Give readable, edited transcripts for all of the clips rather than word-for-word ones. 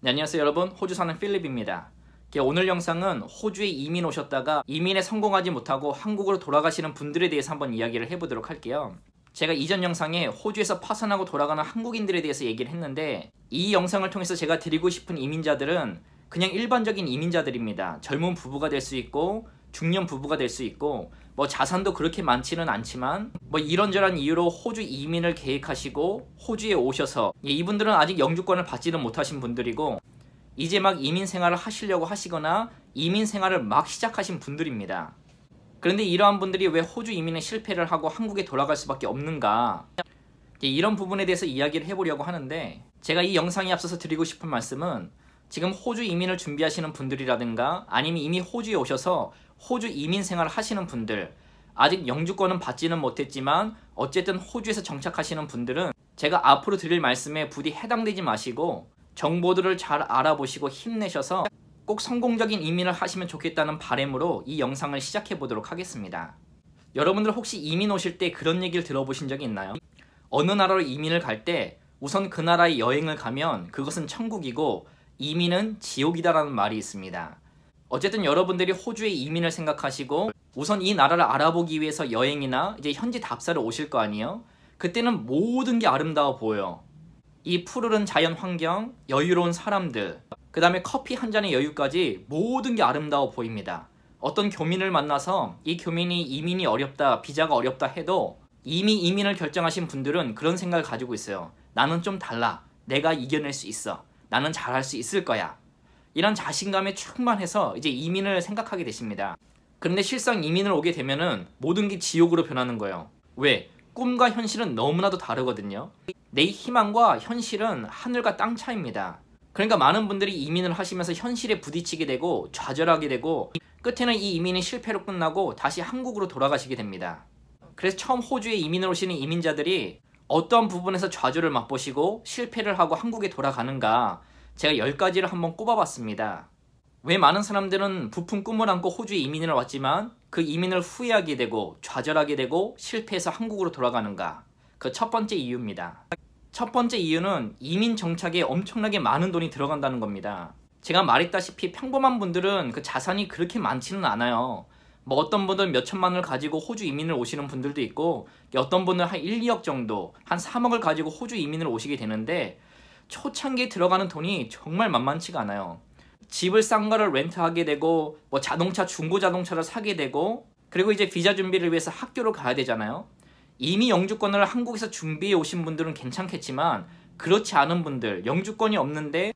네, 안녕하세요 여러분, 호주 사는 필립입니다. 오늘 영상은 호주에 이민 오셨다가 이민에 성공하지 못하고 한국으로 돌아가시는 분들에 대해서 한번 이야기를 해보도록 할게요. 제가 이전 영상에 호주에서 파산하고 돌아가는 한국인들에 대해서 얘기를 했는데, 이 영상을 통해서 제가 드리고 싶은 이민자들은 그냥 일반적인 이민자들입니다. 젊은 부부가 될 수 있고 중년 부부가 될 수 있고 자산도 그렇게 많지는 않지만 이런저런 이유로 호주 이민을 계획하시고 호주에 오셔서 이분들은 아직 영주권을 받지는 못하신 분들이고 이제 막 이민 생활을 하시려고 하시거나 이민 생활을 막 시작하신 분들입니다. 그런데 이러한 분들이 왜 호주 이민에 실패를 하고 한국에 돌아갈 수밖에 없는가, 이런 부분에 대해서 이야기를 해보려고 하는데, 제가 이 영상에 앞서서 드리고 싶은 말씀은 지금 호주 이민을 준비하시는 분들이라든가 아니면 이미 호주에 오셔서 호주 이민 생활을 하시는 분들, 아직 영주권은 받지는 못했지만 어쨌든 호주에서 정착하시는 분들은 제가 앞으로 드릴 말씀에 부디 해당되지 마시고 정보들을 잘 알아보시고 힘내셔서 꼭 성공적인 이민을 하시면 좋겠다는 바람으로 이 영상을 시작해 보도록 하겠습니다. 여러분들 혹시 이민 오실 때 그런 얘기를 들어보신 적이 있나요? 어느 나라로 이민을 갈 때 우선 그 나라에 여행을 가면 그것은 천국이고 이민은 지옥이다라는 말이 있습니다. 어쨌든 여러분들이 호주에 이민을 생각하시고 우선 이 나라를 알아보기 위해서 여행이나 이제 현지 답사를 오실 거 아니에요? 그때는 모든 게 아름다워 보여요. 이 푸르른 자연 환경, 여유로운 사람들, 그 다음에 커피 한 잔의 여유까지 모든 게 아름다워 보입니다. 어떤 교민을 만나서 이 교민이 이민이 어렵다, 비자가 어렵다 해도 이미 이민을 결정하신 분들은 그런 생각을 가지고 있어요. 나는 좀 달라. 내가 이겨낼 수 있어. 나는 잘할 수 있을 거야. 이런 자신감에 충만해서 이제 이민을 생각하게 되십니다. 그런데 실상 이민을 오게 되면은 모든 게 지옥으로 변하는 거예요. 왜? 꿈과 현실은 너무나도 다르거든요. 내 희망과 현실은 하늘과 땅 차이입니다. 그러니까 많은 분들이 이민을 하시면서 현실에 부딪히게 되고 좌절하게 되고 끝에는 이 이민이 실패로 끝나고 다시 한국으로 돌아가시게 됩니다. 그래서 처음 호주에 이민을 오시는 이민자들이 어떤 부분에서 좌절을 맛보시고 실패를 하고 한국에 돌아가는가, 제가 10가지를 한번 꼽아봤습니다. 왜 많은 사람들은 부푼 꿈을 안고 호주에 이민을 왔지만 그 이민을 후회하게 되고 좌절하게 되고 실패해서 한국으로 돌아가는가? 그 첫 번째 이유입니다. 첫 번째 이유는 이민 정착에 엄청나게 많은 돈이 들어간다는 겁니다. 제가 말했다시피 평범한 분들은 그 자산이 그렇게 많지는 않아요. 어떤 분들은 몇 천만 원을 가지고 호주 이민을 오시는 분들도 있고, 어떤 분은 한 1, 2억 정도, 한 3억을 가지고 호주 이민을 오시게 되는데 초창기에 들어가는 돈이 정말 만만치가 않아요. 집을 싼 거를 렌트하게 되고 자동차, 중고 자동차를 사게 되고, 그리고 이제 비자 준비를 위해서 학교를 가야 되잖아요. 이미 영주권을 한국에서 준비해 오신 분들은 괜찮겠지만 그렇지 않은 분들, 영주권이 없는데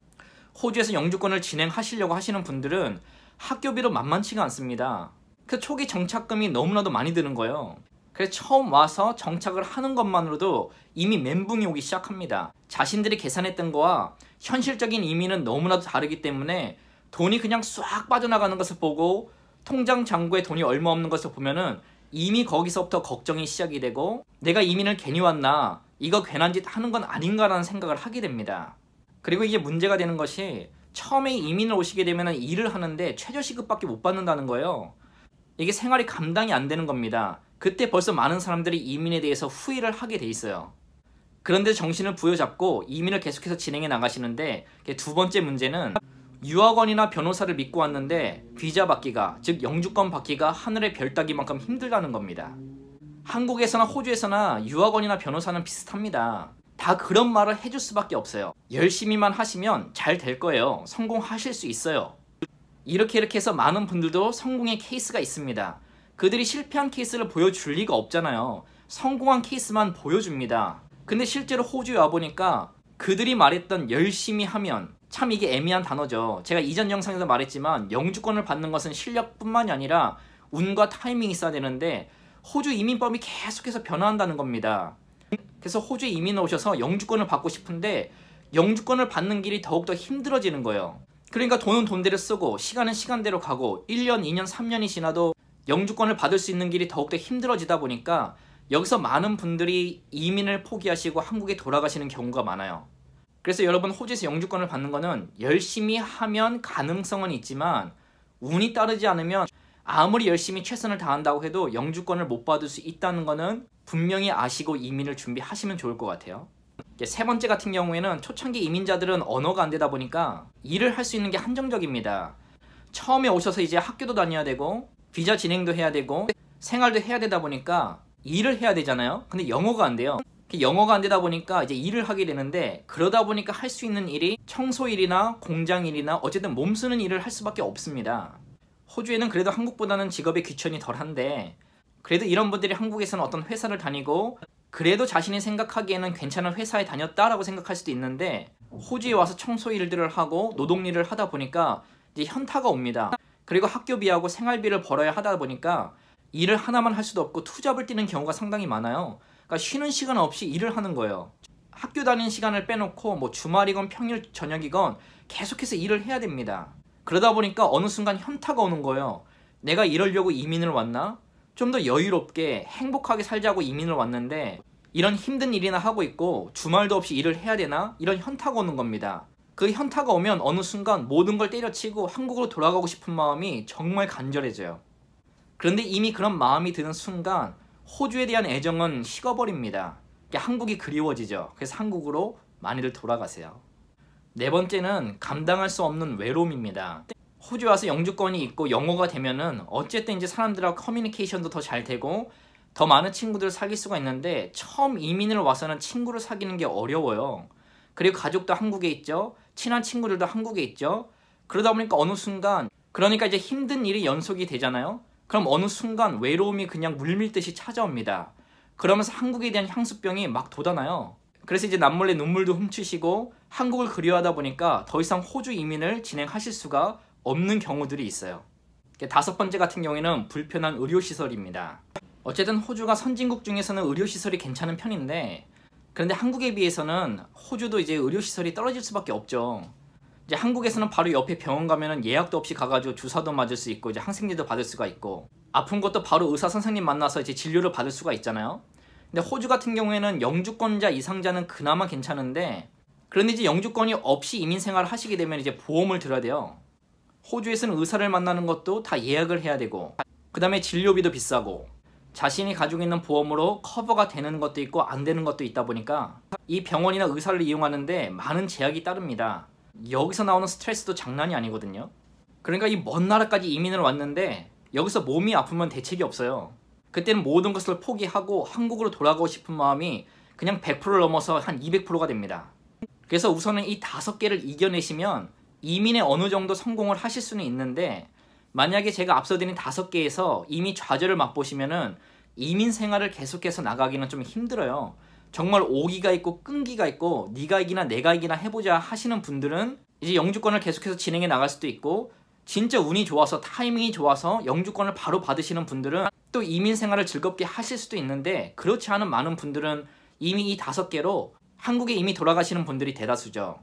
호주에서 영주권을 진행하시려고 하시는 분들은 학교비로 만만치가 않습니다. 그 초기 정착금이 너무나도 많이 드는 거예요. 그래서 처음 와서 정착을 하는 것만으로도 이미 멘붕이 오기 시작합니다. 자신들이 계산했던 거와 현실적인 이민은 너무나도 다르기 때문에 돈이 그냥 싹 빠져나가는 것을 보고 통장 잔고에 돈이 얼마 없는 것을 보면은 이미 거기서부터 걱정이 시작이 되고, 내가 이민을 괜히 왔나, 이거 괜한 짓 하는 건 아닌가라는 생각을 하게 됩니다. 그리고 이게 문제가 되는 것이 처음에 이민을 오시게 되면 일을 하는데 최저시급밖에 못 받는다는 거예요. 이게 생활이 감당이 안 되는 겁니다. 그때 벌써 많은 사람들이 이민에 대해서 후회를 하게 돼 있어요. 그런데 정신을 부여잡고 이민을 계속해서 진행해 나가시는데, 두 번째 문제는 유학원이나 변호사를 믿고 왔는데 비자 받기가, 즉 영주권 받기가 하늘의 별 따기만큼 힘들다는 겁니다. 한국에서나 호주에서나 유학원이나 변호사는 비슷합니다. 다 그런 말을 해줄 수밖에 없어요. 열심히만 하시면 잘 될 거예요. 성공하실 수 있어요. 이렇게 해서 많은 분들도 성공의 케이스가 있습니다. 그들이 실패한 케이스를 보여줄 리가 없잖아요. 성공한 케이스만 보여줍니다. 근데 실제로 호주에 와보니까 그들이 말했던 열심히 하면, 참 이게 애매한 단어죠. 제가 이전 영상에서 말했지만 영주권을 받는 것은 실력뿐만이 아니라 운과 타이밍이 있어야 되는데 호주 이민법이 계속해서 변화한다는 겁니다. 그래서 호주에 이민 오셔서 영주권을 받고 싶은데 영주권을 받는 길이 더욱더 힘들어지는 거예요. 그러니까 돈은 돈대로 쓰고 시간은 시간대로 가고 1년, 2년, 3년이 지나도 영주권을 받을 수 있는 길이 더욱더 힘들어지다 보니까 여기서 많은 분들이 이민을 포기하시고 한국에 돌아가시는 경우가 많아요. 그래서 여러분, 호주에서 영주권을 받는 거는 열심히 하면 가능성은 있지만 운이 따르지 않으면 아무리 열심히 최선을 다한다고 해도 영주권을 못 받을 수 있다는 거는 분명히 아시고 이민을 준비하시면 좋을 것 같아요. 세 번째 같은 경우에는 초창기 이민자들은 언어가 안 되다 보니까 일을 할 수 있는 게 한정적입니다. 처음에 오셔서 이제 학교도 다녀야 되고 비자 진행도 해야 되고 생활도 해야 되다 보니까 일을 해야 되잖아요. 근데 영어가 안 돼요. 영어가 안 되다 보니까 이제 일을 하게 되는데, 그러다 보니까 할 수 있는 일이 청소일이나 공장일이나 어쨌든 몸 쓰는 일을 할 수밖에 없습니다. 호주에는 그래도 한국보다는 직업의 귀천이 덜한데, 그래도 이런 분들이 한국에서는 어떤 회사를 다니고 그래도 자신이 생각하기에는 괜찮은 회사에 다녔다라고 생각할 수도 있는데, 호주에 와서 청소 일들을 하고 노동일을 하다 보니까 이제 현타가 옵니다. 그리고 학교비하고 생활비를 벌어야 하다 보니까 일을 하나만 할 수도 없고 투잡을 뛰는 경우가 상당히 많아요. 그러니까 쉬는 시간 없이 일을 하는 거예요. 학교 다니는 시간을 빼놓고 뭐 주말이건 평일 저녁이건 계속해서 일을 해야 됩니다. 그러다 보니까 어느 순간 현타가 오는 거예요. 내가 이러려고 이민을 왔나? 좀 더 여유롭게 행복하게 살자고 이민을 왔는데 이런 힘든 일이나 하고 있고 주말도 없이 일을 해야 되나? 이런 현타가 오는 겁니다. 그 현타가 오면 어느 순간 모든 걸 때려치고 한국으로 돌아가고 싶은 마음이 정말 간절해져요. 그런데 이미 그런 마음이 드는 순간 호주에 대한 애정은 식어버립니다. 한국이 그리워지죠. 그래서 한국으로 많이들 돌아가세요. 네 번째는 감당할 수 없는 외로움입니다. 호주에 와서 영주권이 있고 영어가 되면은 어쨌든 이제 사람들하고 커뮤니케이션도 더 잘 되고 더 많은 친구들을 사귈 수가 있는데, 처음 이민을 와서는 친구를 사귀는 게 어려워요. 그리고 가족도 한국에 있죠. 친한 친구들도 한국에 있죠. 그러다 보니까 어느 순간, 그러니까 이제 힘든 일이 연속이 되잖아요. 그럼 어느 순간 외로움이 그냥 물밀듯이 찾아옵니다. 그러면서 한국에 대한 향수병이 막 돋아나요. 그래서 이제 남몰래 눈물도 훔치시고 한국을 그리워하다 보니까 더 이상 호주 이민을 진행하실 수가 없는 경우들이 있어요. 다섯 번째 같은 경우에는 불편한 의료시설입니다. 어쨌든 호주가 선진국 중에서는 의료시설이 괜찮은 편인데, 그런데 한국에 비해서는 호주도 이제 의료시설이 떨어질 수밖에 없죠. 이제 한국에서는 바로 옆에 병원 가면은 예약도 없이 가가지고 주사도 맞을 수 있고 이제 항생제도 받을 수가 있고, 아픈 것도 바로 의사 선생님 만나서 이제 진료를 받을 수가 있잖아요. 근데 호주 같은 경우에는 영주권자 이상자는 그나마 괜찮은데, 그런데 이제 영주권이 없이 이민 생활을 하시게 되면 이제 보험을 들어야 돼요. 호주에서는 의사를 만나는 것도 다 예약을 해야 되고, 그 다음에 진료비도 비싸고, 자신이 가지고 있는 보험으로 커버가 되는 것도 있고 안 되는 것도 있다 보니까 이 병원이나 의사를 이용하는데 많은 제약이 따릅니다. 여기서 나오는 스트레스도 장난이 아니거든요. 그러니까 이 먼 나라까지 이민을 왔는데 여기서 몸이 아프면 대책이 없어요. 그때는 모든 것을 포기하고 한국으로 돌아가고 싶은 마음이 그냥 100%를 넘어서 한 200%가 됩니다. 그래서 우선은 이 5개를 이겨내시면 이민에 어느 정도 성공을 하실 수는 있는데, 만약에 제가 앞서 드린 5개에서 이미 좌절을 맛보시면은 이민 생활을 계속해서 나가기는 좀 힘들어요. 정말 오기가 있고 끈기가 있고 네가 이기나 내가 이기나 해보자 하시는 분들은 이제 영주권을 계속해서 진행해 나갈 수도 있고, 진짜 운이 좋아서 타이밍이 좋아서 영주권을 바로 받으시는 분들은 또 이민 생활을 즐겁게 하실 수도 있는데, 그렇지 않은 많은 분들은 이미 이 5개로 한국에 이미 돌아가시는 분들이 대다수죠.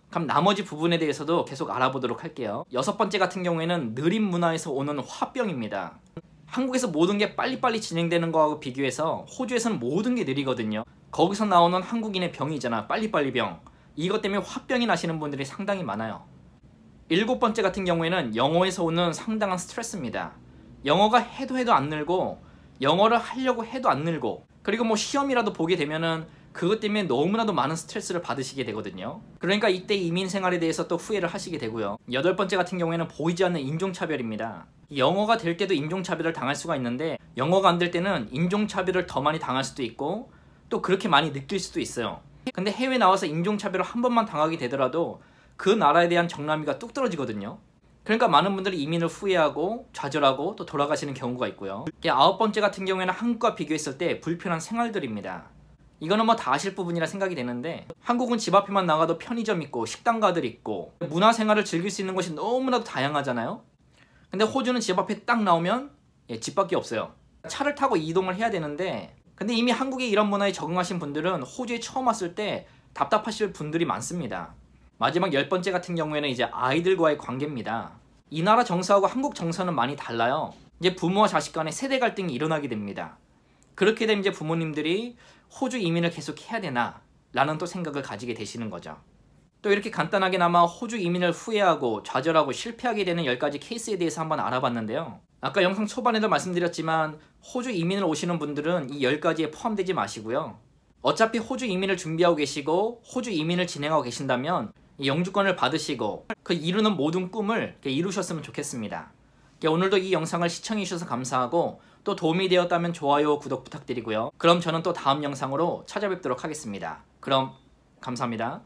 그럼 나머지 부분에 대해서도 계속 알아보도록 할게요. 6번째 같은 경우에는 느린 문화에서 오는 화병입니다. 한국에서 모든 게 빨리빨리 진행되는 거하고 비교해서 호주에서는 모든 게 느리거든요. 거기서 나오는 한국인의 병이잖아, 빨리빨리 병. 이것 때문에 화병이 나시는 분들이 상당히 많아요. 7번째 같은 경우에는 영어에서 오는 상당한 스트레스입니다. 영어가 해도 안 늘고, 영어를 하려고 해도 안 늘고, 그리고 뭐 시험이라도 보게 되면은 그것 때문에 너무나도 많은 스트레스를 받으시게 되거든요. 그러니까 이때 이민 생활에 대해서 또 후회를 하시게 되고요. 8번째 같은 경우에는 보이지 않는 인종차별입니다. 영어가 될 때도 인종차별을 당할 수가 있는데, 영어가 안 될 때는 인종차별을 더 많이 당할 수도 있고 또 그렇게 많이 느낄 수도 있어요. 근데 해외 나와서 인종차별을 한 번만 당하게 되더라도 그 나라에 대한 정남이가 뚝 떨어지거든요. 그러니까 많은 분들이 이민을 후회하고 좌절하고 또 돌아가시는 경우가 있고요. 9번째 같은 경우에는 한국과 비교했을 때 불편한 생활들입니다. 이거는 뭐 다 아실 부분이라 생각이 되는데, 한국은 집 앞에만 나가도 편의점 있고 식당가들 있고 문화생활을 즐길 수 있는 것이 너무나도 다양하잖아요. 근데 호주는 집 앞에 딱 나오면 집밖에 없어요. 차를 타고 이동을 해야 되는데, 근데 이미 한국의 이런 문화에 적응하신 분들은 호주에 처음 왔을 때 답답하실 분들이 많습니다. 마지막 10번째 같은 경우에는 이제 아이들과의 관계입니다. 이 나라 정서하고 한국 정서는 많이 달라요. 이제 부모와 자식 간의 세대 갈등이 일어나게 됩니다. 그렇게 되면 이제 부모님들이 호주 이민을 계속 해야 되나 라는 또 생각을 가지게 되시는 거죠. 또 이렇게 간단하게나마 호주 이민을 후회하고 좌절하고 실패하게 되는 10가지 케이스에 대해서 한번 알아봤는데요. 아까 영상 초반에도 말씀드렸지만 호주 이민을 오시는 분들은 이 10가지에 포함되지 마시고요. 어차피 호주 이민을 준비하고 계시고 호주 이민을 진행하고 계신다면 이 영주권을 받으시고 그 이루는 모든 꿈을 이루셨으면 좋겠습니다. 오늘도 이 영상을 시청해 주셔서 감사하고 또 도움이 되었다면 좋아요, 구독 부탁드리고요. 그럼 저는 또 다음 영상으로 찾아뵙도록 하겠습니다. 그럼 감사합니다.